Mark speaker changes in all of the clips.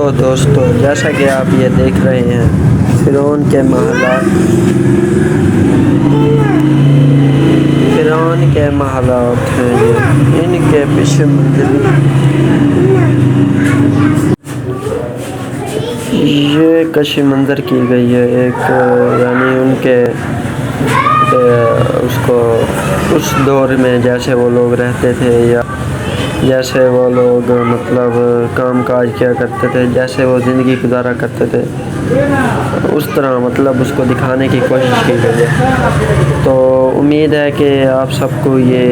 Speaker 1: तो दोस्तों जैसा कि आप ये देख रहे हैं फ़िरौन के महलात हैं ये, इनके पीछे मंदिर। ये कशी मंदिर की गई है एक, यानी उनके उसको उस दौर में जैसे वो लोग रहते थे या जैसे वो लोग मतलब काम काज किया करते थे, जैसे वो ज़िंदगी गुजारा करते थे, उस तरह मतलब उसको दिखाने की कोशिश की गई है। तो उम्मीद है कि आप सबको ये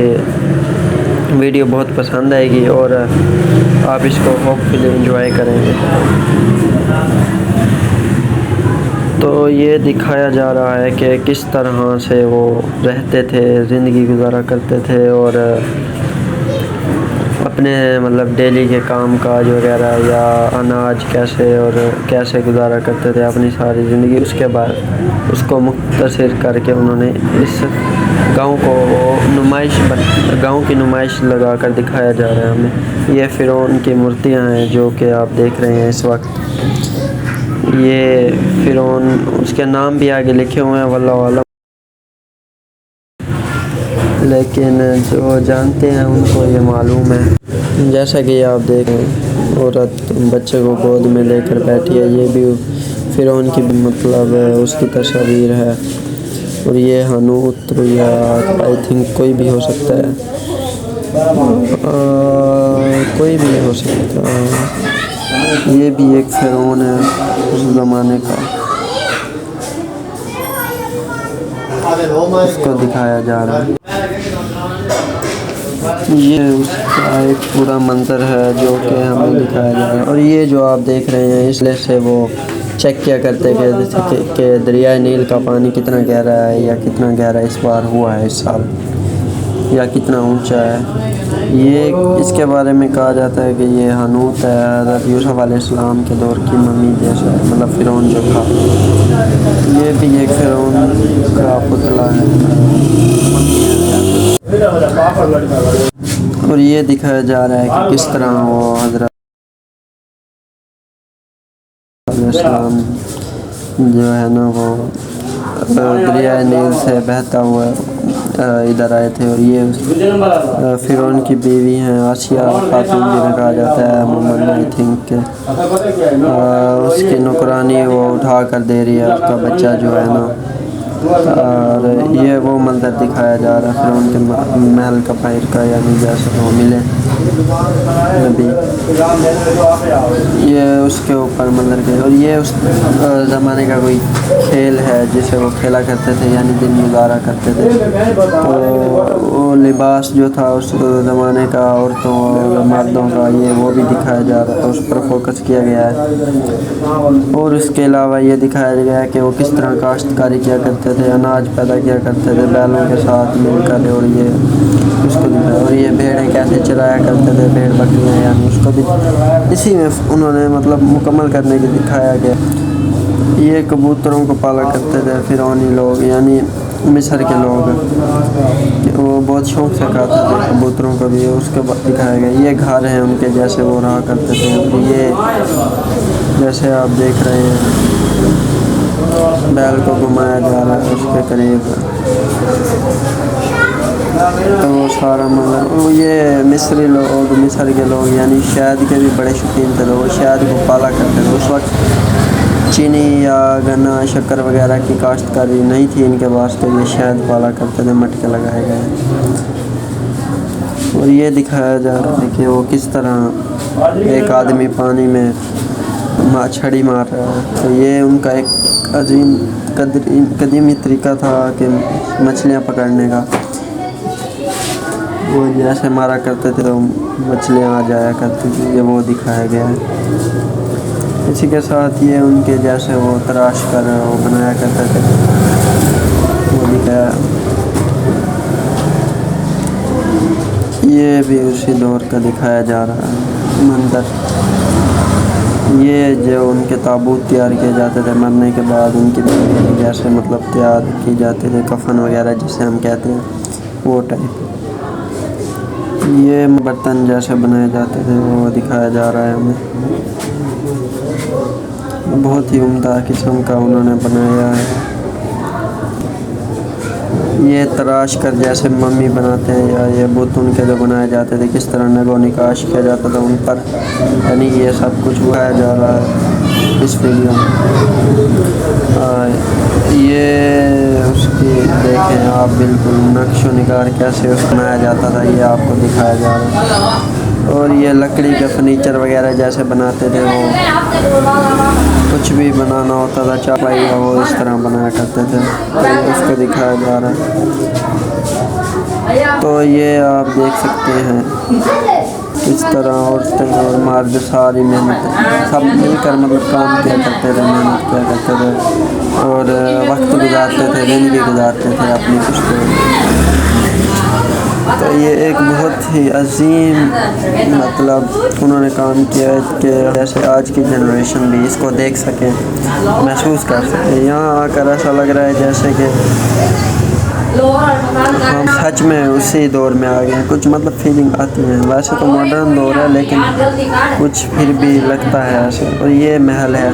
Speaker 1: वीडियो बहुत पसंद आएगी और आप इसको होपफुली एंजॉय करेंगे। तो ये दिखाया जा रहा है कि किस तरह से वो रहते थे, ज़िंदगी गुजारा करते थे और अपने मतलब डेली के काम काज वगैरह या अनाज कैसे गुजारा करते थे अपनी सारी ज़िंदगी। उसके बाद उसको मुख्तसर करके उन्होंने इस गांव की नुमाइश लगा कर दिखाया जा रहा है हमें। ये फ़िरौन की मूर्तियां हैं जो कि आप देख रहे हैं इस वक्त। ये फ़िरौन, उसके नाम भी आगे लिखे हुए हैं वल्लाहु आलम, लेकिन जो जानते हैं उनको ये मालूम है। जैसा कि आप देख रहे हैं औरत बच्चे को गोद में लेकर बैठी है, ये भी फ़िरौन की मतलब उसकी तस्वीर है। और ये हनूत या आई थिंक कोई भी हो सकता है, कोई भी हो सकता है। ये भी एक फ़िरौन है उस ज़माने का, उसको दिखाया जा रहा है। ये उसका एक पूरा मंजर है जो कि हमें दिखाया जा रहा है। और ये जो आप देख रहे हैं इसलिए से वो चेक किया करते कि दरिया नील का पानी कितना गहरा है या कितना गहरा इस बार हुआ है इस साल, या कितना ऊंचा है। ये इसके बारे में कहा जाता है कि ये हनूत है, हज़रत यूसुफ अलैहिस्सलाम के दौर की मम्मी जैसा, मतलब फ़िरौन जो था। ये भी एक फ़िरौन का पुतला है और ये दिखाया जा रहा है कि किस तरह वो हज़रत अलैहिस्सलाम जो है ना वो दरिया नील से बहता हुआ इधर आए थे। और ये फ़िरौन की बीवी हैं आसिया खातून जिन्हें कहा जाता है, मोहम्मद आई थिंक उसकी नौकरानी वो उठा कर दे रही है उसका बच्चा जो है ना। और ये वो मंजर दिखाया जा रहा है फ़िरौन के महल का बाहर का, यानी जैसे वो मिले नबी, ये उसके ऊपर मंजर के। और ये उस ज़माने का कोई खेल है जिसे वो खेला करते थे, यानी दिन गुजारा करते थे। तो वो लिबास जो था उस ज़माने का औरतों और मर्दों का, ये वो भी दिखाया जा रहा था, उस पर फोकस किया गया है। और इसके अलावा ये दिखाया गया है कि वो किस तरह काश्तकारी किया करते थे, अनाज पैदा किया करते थे बैलों के साथ मिलकर। और ये उसको दिखाया, और ये भेड़ें कैसे चराया करते थे, भेड़ बकरियाँ, यानी उसको भी इसी में उन्होंने मतलब मुकम्मल करने के दिखाया गया। ये कबूतरों को पाला करते थे फ़िरौनी लोग, यानी मिस्र के लोग, वो बहुत शौक़ से खाते थे कबूतरों को भी। उसके बाद दिखाया गया ये घर हैं उनके जैसे वो रहा करते थे। ये जैसे आप देख रहे हैं बैल को घुमाया जा रहा है उसके करीब, तो वो सारा मतलब ये मिस्र के लोग यानी शहद के भी बड़े शौकीन थे लोग, शहद को पाला करते थे। उस वक्त चीनी या गन्ना शक्कर वगैरह की काश्तकारी नहीं थी इनके वास्ते, ये शहद पाला करते थे, मटके लगाए गए। और ये दिखाया जा रहा है कि वो किस तरह एक आदमी पानी में छड़ी मार रहा है। तो ये उनका एक कदीमी तरीका था कि मछलियाँ पकड़ने का, वो जैसे मारा करते थे तो मछलियाँ आ जाया करती थी, ये वो दिखाया गया है। इसी के साथ ये उनके जैसे वो तराश कर वो बनाया करते थे, वो दिखाया। ये भी उसी दौर का दिखाया जा रहा है मंदिर। ये जो उनके ताबूत तैयार किए जाते थे मरने के बाद, उनकी जैसे मतलब तैयार की जाते थे, कफन वगैरह जिसे हम कहते हैं वो टाइप। ये बर्तन जैसे बनाए जाते थे वो दिखाया जा रहा है हमें। बहुत ही उम्दा किस्म का उन्होंने बनाया है। ये तराश कर जैसे मम्मी बनाते हैं या ये बुत उनके जो बनाए जाते थे, किस तरह नगो निकाश किया जाता था उन पर, यानी ये सब कुछ बनाया जा रहा है इस वीडियो में। ये उसकी देखें आप, बिल्कुल नक्शो निगार कैसे उसको बनाया जाता था ये आपको दिखाया जा रहा है। और ये लकड़ी के फर्नीचर वगैरह जैसे बनाते थे, वो कुछ भी बनाना होता था चापाई का, वो इस तरह बनाया करते थे, तो उसको दिखाया जा रहा है। तो ये आप देख सकते हैं किस तरह औरतें और मर्द सारी मेहनत सब मिलकर मतलब काम किया करते थे, मेहनत किया करते थे और वक्त गुजारते थे, ज़िंदगी गुजारते थे अपनी कुछ तो। तो ये एक बहुत ही अजीम मतलब उन्होंने काम किया है कि जैसे आज की जनरेशन भी इसको देख सके, महसूस कर सके। यहाँ आकर ऐसा लग रहा है जैसे कि हम सच में उसी दौर में आ गए हैं, कुछ मतलब फीलिंग आती है। वैसे तो मॉडर्न दौर है लेकिन कुछ फिर भी लगता है ऐसे। और ये महल है,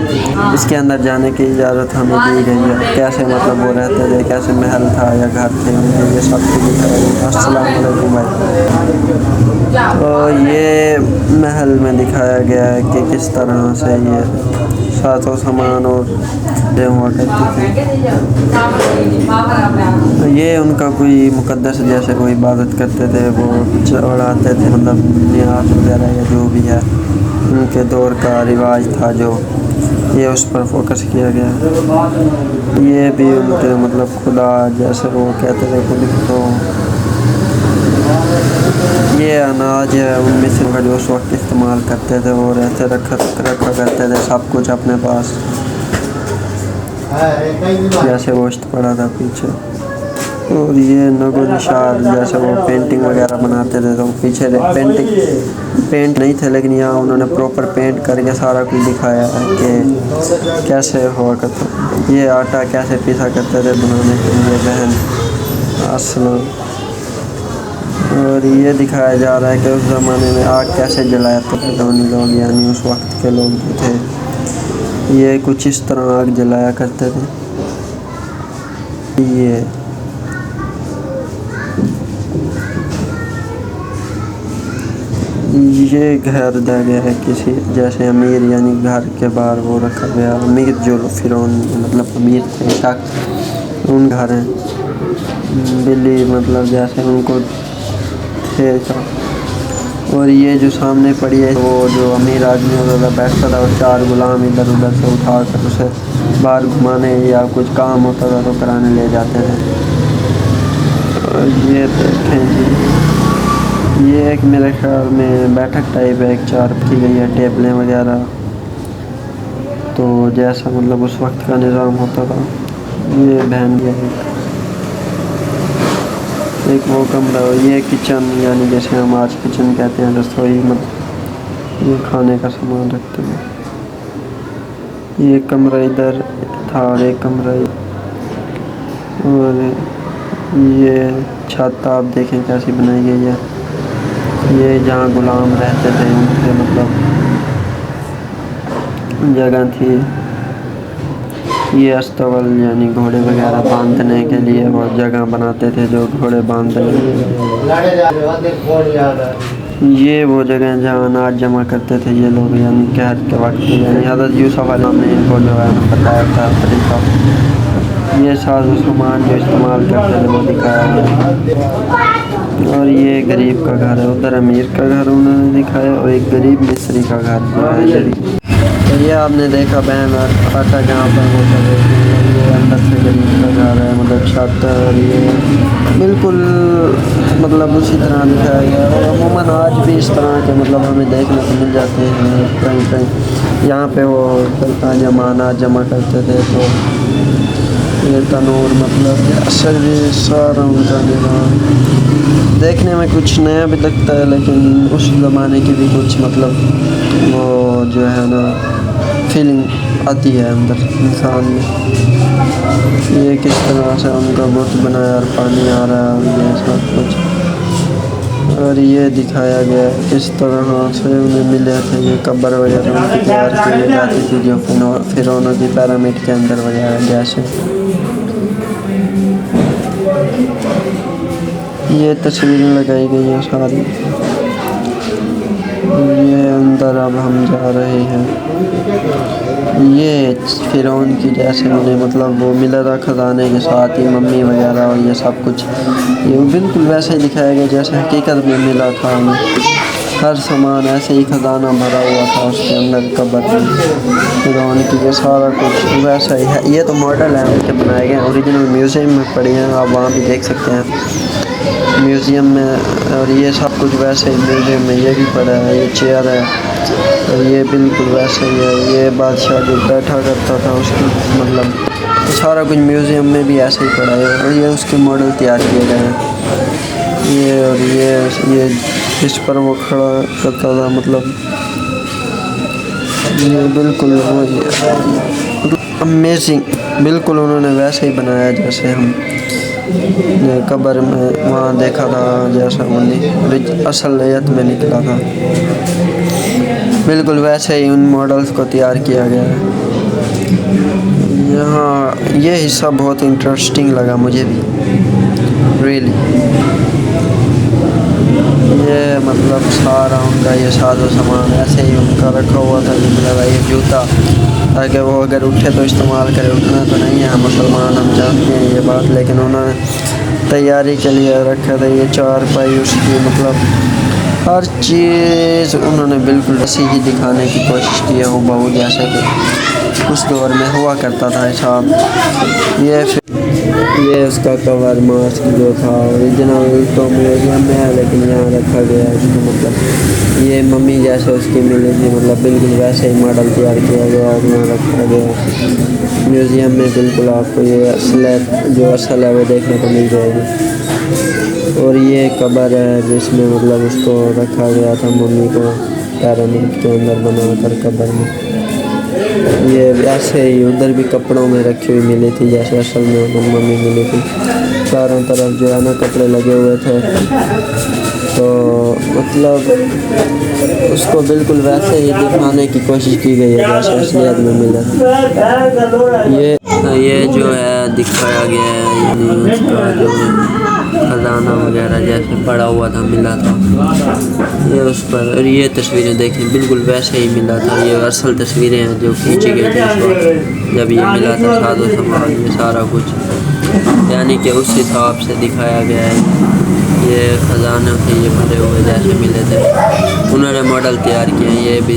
Speaker 1: इसके अंदर जाने की इजाज़त हमें दी गई है। कैसे मतलब वो रहते थे, कैसे महल था या घर थे उनके, ये सब कुछ दिखाया गया। अस्सलाम वालेकुम भाई। तो ये महल में दिखाया गया है कि किस तरह से ये साथों सामान और हुआ करती थी। ये उनका कोई मुकद्दस जैसे कोई इबादत करते थे, वो चढ़ाते थे मतलब नियाज वगैरह या जो भी है उनके दौर का रिवाज था, जो ये उस पर फोकस किया गया। ये भी उनके मतलब खुदा जैसे वो कहते थे खुद को। ये अनाज है उनमें से जो उस वक्त इस्तेमाल करते थे, वो रहते रखा करते थे सब कुछ अपने पास। जैसे गोश्त पड़ा था पीछे। और ये नगो निशार जैसे वो पेंटिंग वगैरह बनाते थे, तो पीछे पेंट नहीं थे लेकिन यहाँ उन्होंने प्रॉपर पेंट करके सारा कुछ दिखाया है कि कैसे हुआ करता। ये आटा कैसे पीसा करते थे बनाने के लिए बहन असलम। और ये दिखाया जा रहा है कि उस ज़माने में आग कैसे जलाया थे धनी लोग, यानी उस वक्त के लोग जो थे ये कुछ इस तरह आग जलाया करते थे। ये घर दिया गया है किसी जैसे अमीर, यानी घर के बाहर वो रखा गया अमीर जो फिरौन मतलब अमीर थे शख्स, उन घर हैं बिल्ली मतलब जैसे उनको थे। और ये जो सामने पड़ी है वो जो अमीर आदमी उधर बैठता था और 4 गुलाम इधर उधर से उठा कर उसे बाहर घुमाने या कुछ काम होता था तो कराने ले जाते थे। और ये देखें जी, ये एक मेरे ख्याल में बैठक टाइप है, एक चार की गई है टेबलें वगैरह, तो जैसा मतलब उस वक्त का निज़ाम होता था। ये बहन भी एक वो कमरा, ये किचन यानी जैसे हम आज किचन कहते हैं, रसोई मतलब ये खाने का सामान रखते हैं। ये कमरा इधर था और एक कमरा, और ये छत आप देखें कैसी बनाई गई है। ये जहाँ गुलाम रहते थे उनके मतलब जगह थी। ये अस्तबल यानी घोड़े वगैरह बांधने के लिए वो जगह बनाते थे जो घोड़े बांधने। ये वो जगह जहाँ अनाज जमा करते थे ये लोग, यानी कहर के वक्त, यानी हज़रत यूसुफ अलैहिस्सलाम ने इनको जो है बताया था तरीका। ये साज़ो सामान जो इस्तेमाल करते थे वो दिखाया गया। और ये गरीब का घर है, उधर अमीर का घर उन्होंने दिखाया और एक गरीब मिस्री का घर जो है गरीब। तो ये आपने देखा बहन आटा जहाँ पर वो कर रहे थे, ये अंदर से गरीब का घर है मतलब छत, और ये बिल्कुल मतलब उसी तरह दिखाया गया है। और अमूमन आज भी इस तरह के मतलब हमें देखने को मिल जाते हैं कहीं कहीं। यहाँ पे वो जमाना जमा करते थे, तो ये तनूर मतलब असल सारा उनका निज़ाम देखने में कुछ नया भी लगता है, लेकिन उस ज़माने की भी कुछ मतलब वो जो है ना फीलिंग आती है अंदर इंसान में। ये किस तरह से उनका बुत बनाया और पानी आ रहा है और ये सब कुछ। और ये दिखाया गया किस तरह से उन्हें मिले थे ये कब्र वगैरह उनकी तैयार की जाती थी जो फिरौनों की पिरामिड के अंदर वगैरह जैसे। ये तस्वीरें लगाई गई हैं सारी। ये अंदर अब हम जा रहे हैं। ये फिरौन की जैसे उन्हें मतलब वो मिला था खजाने के साथ ही मम्मी वगैरह और ये सब कुछ ये बिल्कुल वैसे ही दिखाया गया जैसे हकीकत में मिला था हमें। हर सामान ऐसे ही खजाना भरा हुआ था उसके अंदर कब्र में फिरौन की ये सारा कुछ वैसा ही है। ये तो मॉडल है उनके बनाए गए ओरिजिनल म्यूज़ियम में पड़ी हैं आप वहाँ भी देख सकते हैं म्यूज़ियम में। और ये सब कुछ वैसे ही म्यूज़ियम में ये भी पड़ा है। ये चेयर है और ये बिल्कुल वैसे ही है। ये बादशाह जो बैठा करता था उसकी मतलब सारा कुछ म्यूज़ियम में भी ऐसे ही पड़ा है। और ये उसके मॉडल तैयार किए गए हैं। ये और ये इस पर वो खड़ा करता था मतलब ये बिल्कुल वो अमेजिंग बिल्कुल उन्होंने वैसे ही बनाया जैसे हम कब्र में वहाँ देखा था जैसा उन्हें असलियत में निकला था बिल्कुल वैसे ही उन मॉडल्स को तैयार किया गया है। यहाँ ये हिस्सा बहुत इंटरेस्टिंग लगा मुझे भी रियली। ये मतलब सारा उनका ये साजो सामान ऐसे ही उनका रखा हुआ था मतलब ये जूता ताकि वो अगर उठे तो इस्तेमाल करे। उठना तो नहीं है मुसलमान हम जानते हैं ये बात लेकिन उन्होंने तैयारी के लिए रखा था। ये चारपाई उसकी मतलब हर चीज़ उन्होंने बिल्कुल ऐसी ही दिखाने की कोशिश की है वो बहुत जैसे कि उस दौर में हुआ करता था हिसाब। ये उसका कवर मास्क जो था ओरिजिनल तो म्यूज़ियम में है लेकिन यहाँ रखा गया है उसको मतलब ये मम्मी जैसे उसकी मिली थी मतलब बिल्कुल वैसे ही मॉडल तैयार किया गया और यहाँ रखा गया म्यूज़ियम में। बिल्कुल आपको ये असल है वो देखने को मिल जाएगी। और ये कब्र है जिसमें मतलब उसको रखा गया था मम्मी को पिरामिड के अंदर बनाकर कब्र में। ये ऐसे ही उधर भी कपड़ों में रखी हुई मिली थी जैसे असल में मम्मी मिली थी। चारों तरफ जो है ना कपड़े लगे हुए थे तो मतलब उसको बिल्कुल वैसे ही दिखाने की कोशिश की गई है जैसे असलियत में मिला। ये जो है दिखाया गया है यानी उसका जो खजाना वगैरह जैसे पड़ा हुआ था मिला था ये उस पर। और ये तस्वीरें देखें बिल्कुल वैसे ही मिला था। ये असल तस्वीरें हैं जो खींची गई थी उस वक्त जब ये मिला था साजो सामान ये सारा कुछ यानी कि उस हिसाब से दिखाया गया है। ये खजाने थे ये भरे हुए जैसे मिले थे उन्होंने मॉडल तैयार किए ये भी।